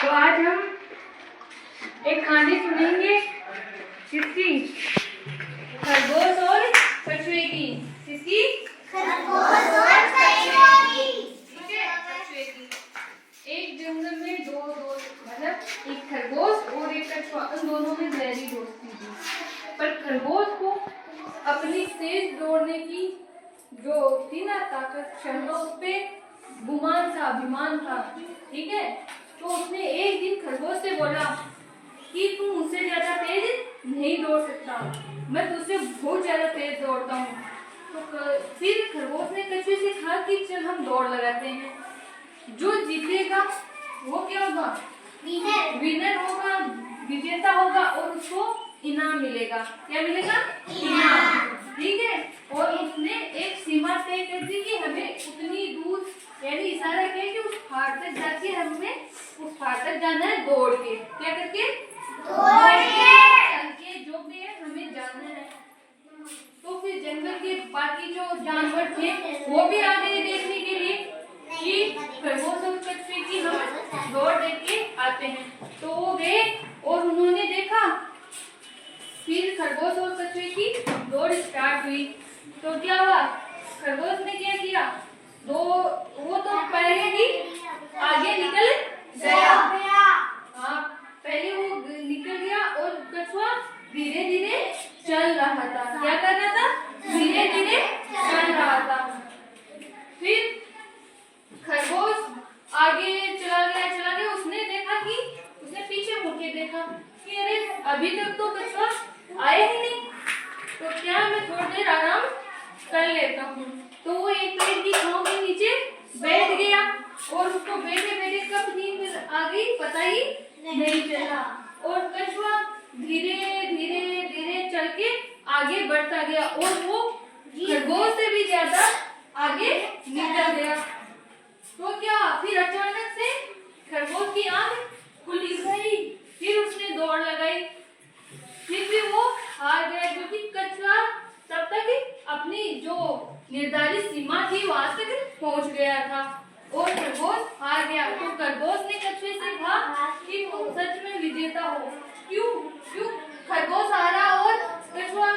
तो आज हम एक कहानी सुनेंगे किसकी? खरगोश और कछुए की। किसकी? खरगोश और कछुए की। ठीक है, कछुए की। एक जंगल में दो दोस्त, मतलब एक खरगोश और एक कछुआ, उन दोनों में गहरी दोस्ती थी। पर खरगोश को अपनी तेज दौड़ने की जो थी ना ताकत, क्षमता, उस पे गुमान था, अभिमान था। ठीक है, तो उसने एक दिन खरगोश से बोला कि तू मुझसे ज्यादा तेज नहीं दौड़ सकता, मैं तुझसे बहुत ज्यादा तेज दौड़ता हूँ। तो फिर खरगोश ने कछुए से कहा कि चल हम दौड़ लगाते हैं, जो जीतेगा वो क्या होगा? विनर होगा, विजेता होगा और उसको इनाम मिलेगा। क्या मिलेगा? इनाम। ठीक है, और उसने एक सीमा तय कर दी कि हमें उतनी दूर, यानी इशारा किया कि उस पहाड़ तक जाके हमें उस पहाड़ तक जाना है दौड़ के। क्या करके? दौड़ के जो भी है हमें जाना है। तो फिर जंगल के बाकी जो जानवर थे वो भी आ गए देखने के लिए कि खरगोश और कछुए की हम दौड़ देख के आते हैं। तो वो गए और उन्होंने देखा। फिर खरगोश और कछुए की दौड़ स्टार्ट हुई। तो क्या हुआ? खरगोश ने क्या किया? वो तो पहले ही आगे निकल गया। हाँ, पहले वो निकल गया और कछुआ धीरे धीरे चल रहा था। क्या कर रहा था? धीरे धीरे चल रहा था। फिर खरगोश आगे चला गया। उसने देखा कि उसने पीछे मुड़ के देखा कि अरे अभी तक तो कछुआ आया ही नहीं, तो क्या मैं थोड़ी देर आराम कर लेता हूँ। तो वो एक पेड़ की छांव के नीचे बैठ गया और उसको बैठे बैठे कब नींद आ गई पता ही नहीं चला। और कछुआ धीरे धीरे धीरे चल के आगे बढ़ता गया और वो खरगोश से भी ज्यादा आगे निकल गया। तो क्या फिर अचानक से खरगोश की आंख खुल गई। फिर उसने दौड़ लगाई, फिर भी वो हार गया क्योंकि कछुआ तब तक अपनी जो निर्धारित सीमा थी वहां तक पहुंच गया था और खरगोश हार गया। तो खरगोश ने कछुए से कहा कि तुम सच में विजेता हो। क्यों क्यों खरगोश हारा और कछुआ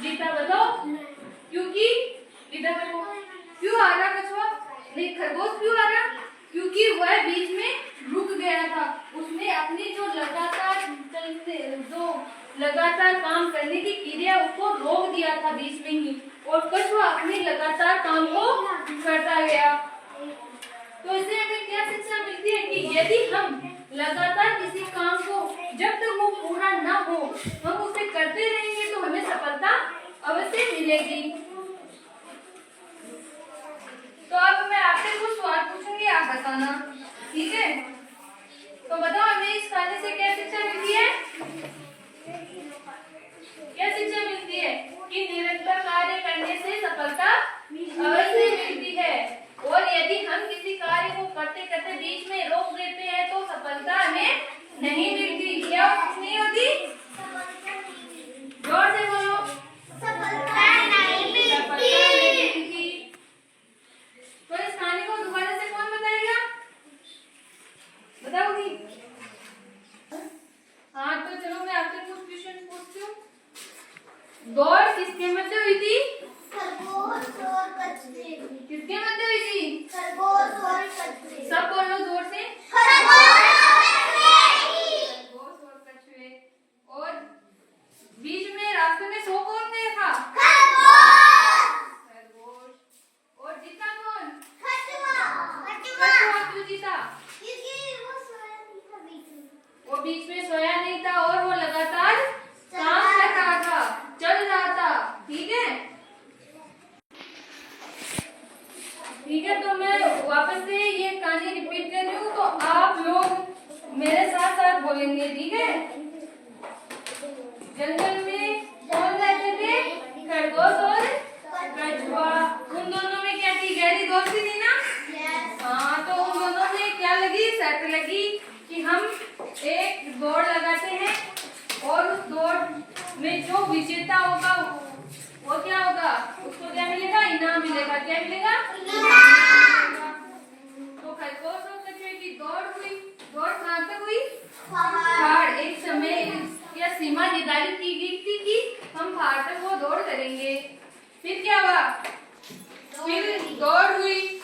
जीता? बताओ। क्योंकि क्यों हारा कछुआ? नहीं, खरगोश क्यों हारा? क्योंकि वह बीच में रुक गया था। उसने अपनी जो लगातार काम करने की क्रिया उसको रोक दिया था बीच में ही, और कछुआ अपने लगातार काम को करता गया। तो इससे हमें क्या शिक्षा मिलती है कि यदि हम लगातार किसी काम को जब तक वो पूरा ना हो हम उसे करते रहेंगे तो हमें सफलता अवश्य मिलेगी। तो अब मैं आपसे कुछ सवाल पूछूंगी, आप बताना। ठीक है, तो बताओ हमें इस कहानी से क्या शिक्षा मिलती है? क्या शिक्षा मिलती है? कि निरंतर कार्य करने से सफलता अवश्य मिलती है, और यदि हम किसी कार्य को करते करते बीच में रोक देते हैं तो सफलता हमें नहीं मिलती। क्या नहीं होती? जोर से बोलो। सफलता नहीं मिलती। तो इस कहानी को दोबारा से कौन बताएगा? बताओगी? हाँ, तो चलो मैं आपसे कुछ क्वेश्चन पूछती हूँ। दौड़ किसके मध्य हुई थी? खरगोश और कछुए की। किसके मध्य हुई थी? खरगोश और कछुए। सब बोलो जोर से। खरगोश और कछुए। और बीच में रास्ते में सो कौन गया था? खरगोश। और जीता कौन? कछुआ। क्यों जीता? वो बीच में सोया नहीं था और वो लगातार काम कर रहा था, चल रहा था। ठीक है, ठीक है, तो मैं वापस से ये कहानी रिपीट कर रही हूँ, तो आप लोग मेरे साथ साथ बोलेंगे। ठीक है, जंगल में कौन रहते थे? खरगोश और कछुआ। उन दोनों में क्या थी? गहरी दोस्ती थी ना? हाँ, तो उन दोनों में क्या लगी? शर्त लगी कि हम एक दौड़ लगाते हैं और उस दौड़ में जो विजेता होगा वो क्या होगा? उसको क्या मिलेगा? इनाम मिलेगा। क्या मिलेगा? इनाम। तो खरगोश और कछुए की दौड़ हुई। पहाड़। एक समय या सीमा निर्धारित की गई थी कि हम पहाड़ तक वो दौड़ करेंगे। फिर क्या हुआ? फिर दौड़ हुई।